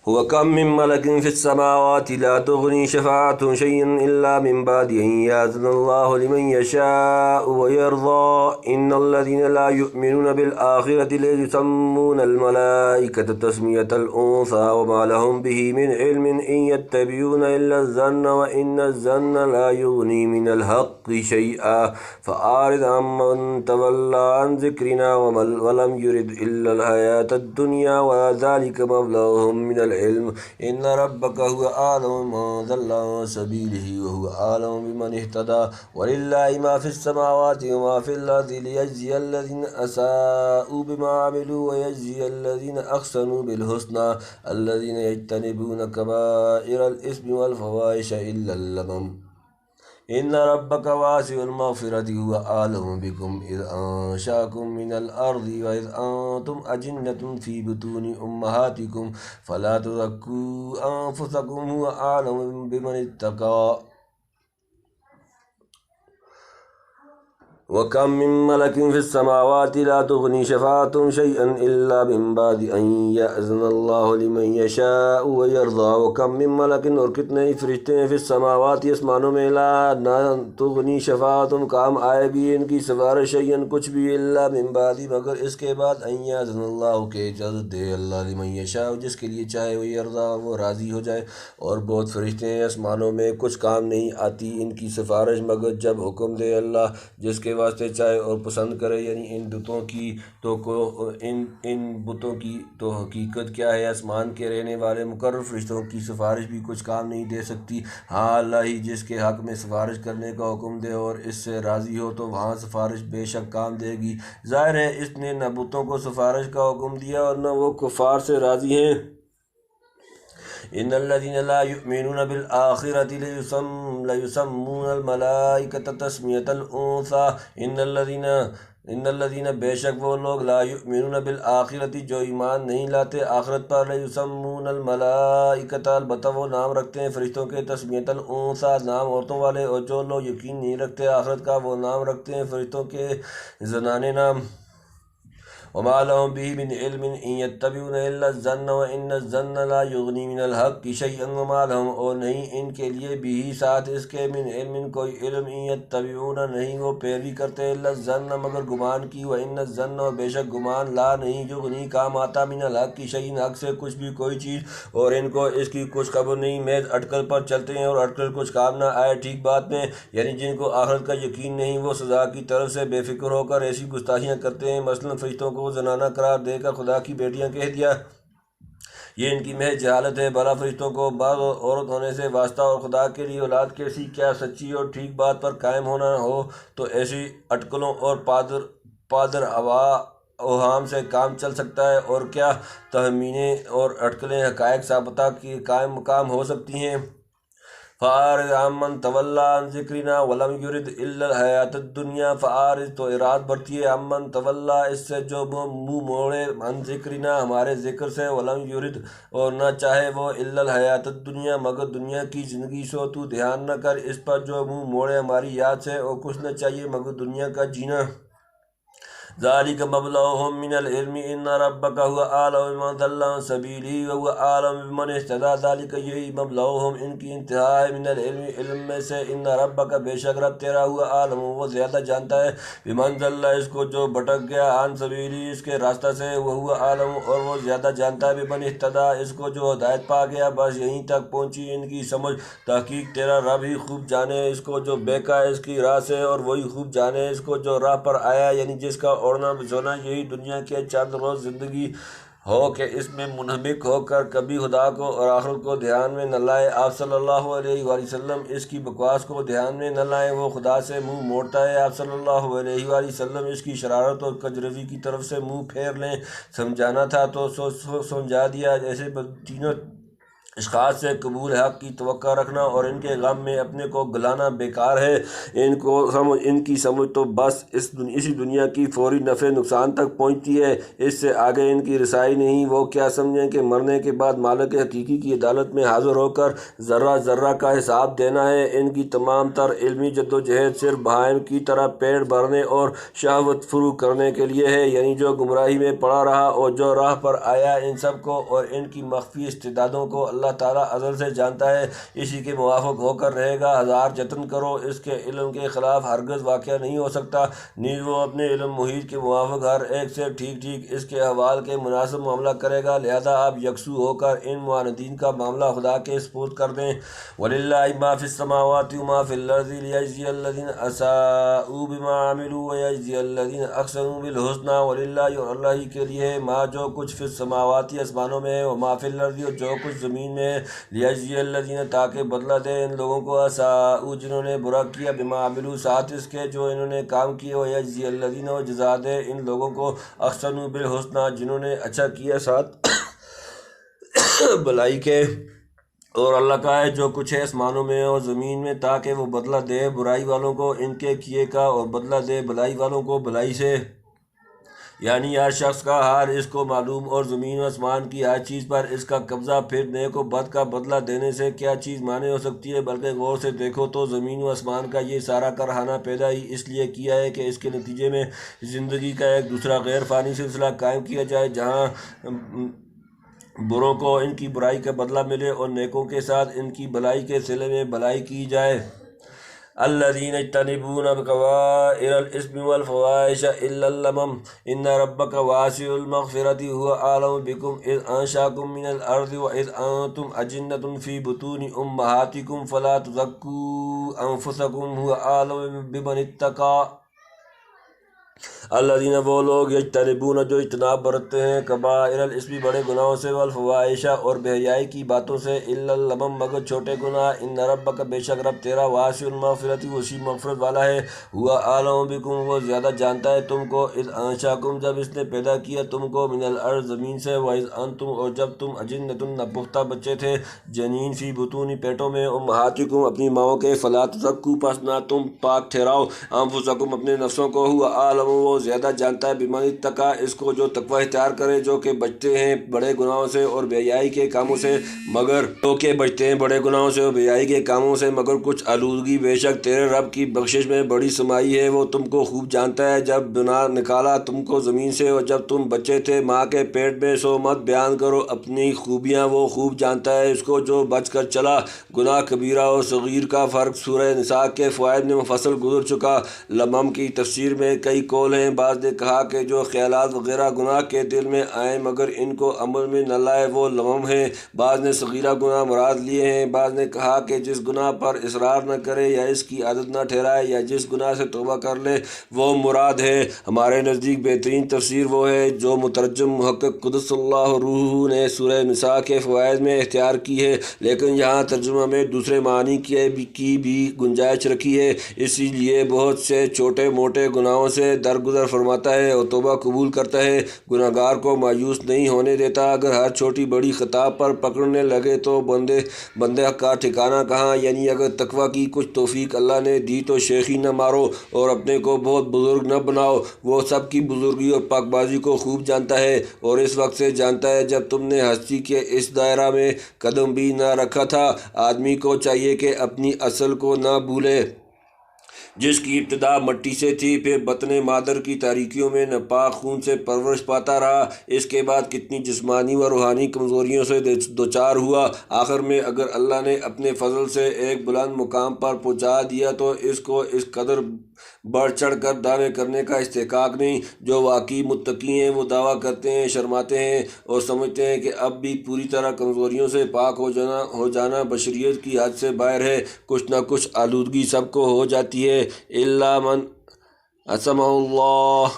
وكم من ملك في السماوات لا تغني شفاعتهم شيئا إلا من بعد أن يأذن الله لمن يشاء ويرضى إن الذين لا يؤمنون بالآخرة ليسمون الملائكة تسمية الأنثى وما لهم به من علم إن يتبعون إلا الظن وإن الظن لا يغني من الحق شيئا فأعرض عمن تولى عن ذكرنا ولم يرد إلا الحياة الدنيا وذلك مبلغهم من العلم إن ربك هو أعلم من ضل عن سبيله وهو أعلم بمن اهتدى ولله ما في السماوات وما في الأرض ليجزي الذين أساءوا بما عملوا ويجزي الذين أحسنوا بالحسنى الذين يجتنبون كبائر الإثم والفواحش إلا اللمم إن ربك واسع المغفرة هو أعلم بكم إذ أنشأكم من الأرض وإذ أنتم أجنة في بطون أمهاتكم فلا تزكوا أنفسكم هو أعلم بمن اتقى وكم من ملك في السماوات لا تغني شفاعتهم شيئا إلا من بعد أن يأذن الله لمن يشاء ويرضى وكم من ملك اور کتنے ہی فرشتے ہیں فی السماوات آسمانوں میں لا نہ تغنی شفاعتهم کام آئے بھی ان کی سفارش شیئا کچھ بھی الا من بعد مگر اس کے بعد ان یأذن اللہ کے اجازت دے اللہ لمن یشاء جس کے لیے چاہے ویرضا وہ راضی ہو جائے اور بہت فرشتے ہیں آسمانوں میں کچھ کام نہیں آتی ان کی سفارش مگر جب حکم دے اللہ جس کے واسطے چاہے اور پسند کرے یعنی ان بتوں کی ان بتوں کی تو حقیقت کیا ہے آسمان کے رہنے والے مقرر فرشتوں کی سفارش بھی کچھ کام نہیں دے سکتی ہاں اللہ ہی جس کے حق میں سفارش کرنے کا حکم دے اور اس سے راضی ہو تو وہاں سفارش بے شک کام دے گی ظاہر ہے اس نے نہ بتوں کو سفارش کا حکم دیا اور نہ وہ کفار سے راضی ہیں ان الذين لا يؤمنون بالآخرة ليسمون الملائكة تسمية الأنثى ان الذين بے شک وہ لوگ لا یؤمنون بالآخرت جو ایمان نہیں لاتے آخرت پر لیسمون الملائکۃ البتہ وہ نام رکھتے ہیں فرشتوں کے تسمیۃ الانثیٰ نام عورتوں والے اور جو لوگ یقین نہیں رکھتے آخرت کا وہ نام رکھتے ہیں فرشتوں کے زنانے نام وما لهم به من علم ان يتبعون الا الظن وان الظن لا يغني من الحق شيئا وما لهم اور نہیں ان کے لیے بھی ساتھ اس کے من علم کوئی علم ان يتبعون نہیں وہ پیروی کرتے الا الظن مگر گمان کی وان الظن اور بے شک گمان لا نہیں یغنی کام آتا من الحق شيئا حق سے کچھ بھی کوئی چیز اور ان کو اس کی کچھ خبر نہیں محض اٹکل پر چلتے ہیں اور اٹکل کچھ کام نہ آئے ٹھیک بات میں یعنی جن کو آخرت کا یقین نہیں وہ سزا کی طرف سے بے فکر ہو کر ایسی گستاخیاں کرتے ہیں مثلا فرشتوں کو زنانہ قرار دے کر خدا کی بیٹیاں کہہ دیا یہ ان کی محض جہالت ہے بھلا فرشتوں کو بعض عورت ہونے سے واسطہ اور خدا کے لیے اولاد کیسی کیا سچی اور ٹھیک بات پر قائم ہونا ہو تو ایسی اٹکلوں اور پادر اوہام سے کام چل سکتا ہے اور کیا تخمینے اور اٹکلیں حقائق ثابتہ کی قائم مقام ہو سکتی ہیں فَأَعْرِضْ عَمَّنْ تَوَلَّىٰ عَنْ ذِكْرِنَا وَلَمْ يُرِدْ إِلَّا الْحَيَاةَ الدُّنْيَا فَأَعْرِضْ تو اراد بڑھتی ہے عَمَّنْ تَوَلَّىٰ اس سے جو منہ موڑے عن ذِكْرِنَا ہمارے ذکر سے وَلَمْ يُرِدْ اور نہ چاہے وہ إِلَّا الْحَيَاةَ الدُّنْيَا مگر دنیا کی زندگی سو تو دھیان نہ کر اس پر جو منہ موڑے ہماری یاد سے اور کچھ نہ چاہیے مگر دنیا کا جینا ذالک مبلغهم من العلم ان ربک هو اعلم بمن ضل عن سبیلہ وهو اعلم بمن اهتدی ذالک یہی مبلغهم ان کی انتہا ہے من العلم علم میں سے ان ربک بے شک رب تیرا ہوا اعلم وہ زیادہ جانتا ہے بمن ضل اس کو جو بھٹک گیا عن سبیلہ اس کے راستہ سے وهو اعلم اور وہ زیادہ جانتا ہے بمن اهتدی اس کو جو ہدایت پا گیا بس یہیں تک پہنچی ان کی سمجھ تحقیق تیرا رب ہی خوب جانے اس کو جو بہکا ہے اس کی راہ سے اور وہی خوب جانے اس کو جو راہ پر آیا یعنی جس کا اوڑھنا بچھونا یہی دنیا کے چند روز زندگی ہو کہ اس میں منہمک ہو کر کبھی خدا کو اور آخرت کو دھیان میں نہ لائے آپ صلی اللہ علیہ وآلہ وسلم اس کی بکواس کو دھیان میں نہ لائیں وہ خدا سے منہ موڑتا ہے آپ صلی اللہ علیہ وآلہ وسلم اس کی شرارت اور کجروی کی طرف سے منہ پھیر لیں سمجھانا تھا تو سمجھا دیا جیسے اشخاص سے قبول حق کی توقع رکھنا اور ان کے غم میں اپنے کو گلانا بیکار ہے۔ ان کی سمجھ تو بس اسی دنیا کی فوری نفع نقصان تک پہنچتی ہے، اس سے آگے ان کی رسائی نہیں۔ وہ کیا سمجھیں کہ مرنے کے بعد مالک حقیقی کی عدالت میں حاضر ہو کر ذرہ ذرہ کا حساب دینا ہے۔ ان کی تمام تر علمی جدوجہد صرف بہائم کی طرح پیٹ بھرنے اور شہوت فروغ کرنے کے لیے ہے، یعنی جو گمراہی میں پڑا رہا اور جو راہ پر آیا، ان سب کو اور ان کی مخفی استعدادوں کو اللہ تعالیٰ ازل سے جانتا ہے، اسی کے موافق ہو کر رہے گا۔ ہزار جتن کرو، اس کے علم کے خلاف ہرگز واقع نہیں ہو سکتا، نیز وہ اپنے علم محیط کے موافق ہر ایک سے ٹھیک ٹھیک اس کے احوال کے مناسب معاملہ کرے گا۔ لہذا آپ یکسو ہو کر ان معاندین کا معاملہ خدا کے سپرد کر دیں۔ وَلِلَّهِ مَا فِي السَّمَاوَاتِ وَمَا فِي الْأَرْضِ لِيَجْزِيَ الَّذِينَ أَسَاءُوا بِمَا عَمِلُوا وَيَجْزِيَ الَّذِينَ أَحْسَنُوا بِالْحُسْنَى۔ وَلِلَّهِ اور اللہ ہی کے لیے ہے ما جو کچھ فی السماوات آسمانوں میں ہے، وما فی الارض اور جو کچھ زمین میں ہے، لیجزی الذین تاکہ بدلہ دے ان لوگوں کو اساءوا جنہوں نے برا کیا، بما عملوا ساتھ اس کے جو انہوں نے کام کیے، ویجزی الذین اور جزا دے ان لوگوں کو احسنوا بالحسنى جنہوں نے اچھا کیا ساتھ بھلائی کے۔ اور اللہ کا ہے جو کچھ ہے آسمانوں میں اور زمین میں، تاکہ وہ بدلہ دے برائی والوں کو ان کے کیے کا اور بدلہ دے بھلائی والوں کو بھلائی سے، یعنی ہر شخص کا حال اس کو معلوم، اور زمین و آسمان کی ہر چیز پر اس کا قبضہ۔ پھر نیک و بد کا بدلہ دینے سے کیا چیز مانے ہو سکتی ہے؟ بلکہ غور سے دیکھو تو زمین و آسمان کا یہ سارا کارخانہ پیدا ہی اس لیے کیا ہے کہ اس کے نتیجے میں زندگی کا ایک دوسرا غیر فانی سلسلہ قائم کیا جائے، جہاں بروں کو ان کی برائی کا بدلہ ملے اور نیکوں کے ساتھ ان کی بھلائی کے صلے میں بھلائی کی جائے۔ الذین یجتنبون کبائر الاثم والفواحش الا اللمم ان ربک واسع المغفرۃ هو اعلم بکم اذ انشأکم من الارض واذ انتم اجنۃ فی بطون امہاتکم فلا تزکوا انفسکم هو اعلم بمن اتقی۔ الذین وہ لوگ یجتنبون جو اجتناب برتتے ہیں، کبائر الاثم بڑے گناہوں سے، والفواحش اور بے حیائی کی باتوں سے، الا اللمم مگر چھوٹے گناہ، ان ربک بے شک رب تیرا واسع المغفرۃ وسیع مغفرت والا ہے، ہوا اعلم بکم وہ زیادہ جانتا ہے تم کو، اذ انشأکم جب اس نے پیدا کیا تم کو، من الارض زمین سے، واذ انتم اور جب تم اجنۃ ناپختہ بچے تھے، جنین فی بطون پیٹوں میں، امہاتکم اپنی ماؤں کے، فلا تزکوا پس نہ تم پاک ٹھہراؤ، انفسکم اپنے نفسوں کو، ہوا اعلم وہ زیادہ جانتا ہے، بمن اتقی اس کو جو تقوی اختیار کرے، جو کہ بچتے ہیں بڑے گناہوں سے اور بے حیائی کے کاموں سے، مگر جو کہ بچتے ہیں بڑے گناہوں سے اور بے حیائی کے کاموں سے مگر کچھ آلودگی، بے شک تیرے رب کی بخشش میں بڑی سمائی ہے، وہ تم کو خوب جانتا ہے۔ جب بنا نکالا تم کو زمین سے اور جب تم بچے تھے ماں کے پیٹ میں، سو مت بیان کرو اپنی خوبیاں، وہ خوب جانتا ہے اس کو جو بچ کر چلا۔ گناہ کبیرہ اور صغیر کا فرق سورہ نساء کے فوائد میں مفصل گزر چکا۔ لمم کی تفسیر میں کئی قول ہیں، بعض نے کہا کہ جو خیالات وغیرہ گناہ کے دل میں آئیں مگر ان کو عمل میں نہ لائے وہ لمم ہیں، بعض نے صغیرہ گناہ مراد لیے ہیں، بعض نے کہا کہ جس گناہ پر اصرار نہ کرے یا اس کی عادت نہ ٹھہرائے یا جس گناہ سے توبہ کر لے وہ مراد ہے۔ ہمارے نزدیک بہترین تفسیر وہ ہے جو مترجم محقق قدس اللہ روحہ نے سورہ نساء کے فوائد میں اختیار کی ہے، لیکن یہاں ترجمہ میں دوسرے معنی کی بھی گنجائش رکھی ہے، اسی لیے بہت سے چھوٹے موٹے گناہوں سے درگزر فرماتا ہے اور توبہ قبول کرتا ہے، گناہگار کو مایوس نہیں ہونے دیتا۔ اگر ہر چھوٹی بڑی خطا پر پکڑنے لگے تو بندے کا ٹھکانہ کہاں؟ یعنی اگر تقوی کی کچھ توفیق اللہ نے دی تو شیخی نہ مارو اور اپنے کو بہت بزرگ نہ بناؤ، وہ سب کی بزرگی اور پاک بازی کو خوب جانتا ہے، اور اس وقت سے جانتا ہے جب تم نے ہستی کے اس دائرہ میں قدم بھی نہ رکھا تھا۔ آدمی کو چاہیے کہ اپنی اصل کو نہ بھولے، جس کی ابتدا مٹی سے تھی، پھر بطن مادر کی تاریکیوں میں ناپاک خون سے پرورش پاتا رہا، اس کے بعد کتنی جسمانی و روحانی کمزوریوں سے دوچار ہوا، آخر میں اگر اللہ نے اپنے فضل سے ایک بلند مقام پر پہنچا دیا تو اس کو اس قدر بڑھ چڑھ کر دعوے کرنے کا استحقاق نہیں۔ جو واقعی متقی ہیں وہ دعویٰ کرتے ہیں، شرماتے ہیں اور سمجھتے ہیں کہ اب بھی پوری طرح کمزوریوں سے پاک ہو جانا بشریت کی حد سے باہر ہے، کچھ نہ کچھ آلودگی سب کو ہو جاتی ہے، الا من عصمہ اللہ۔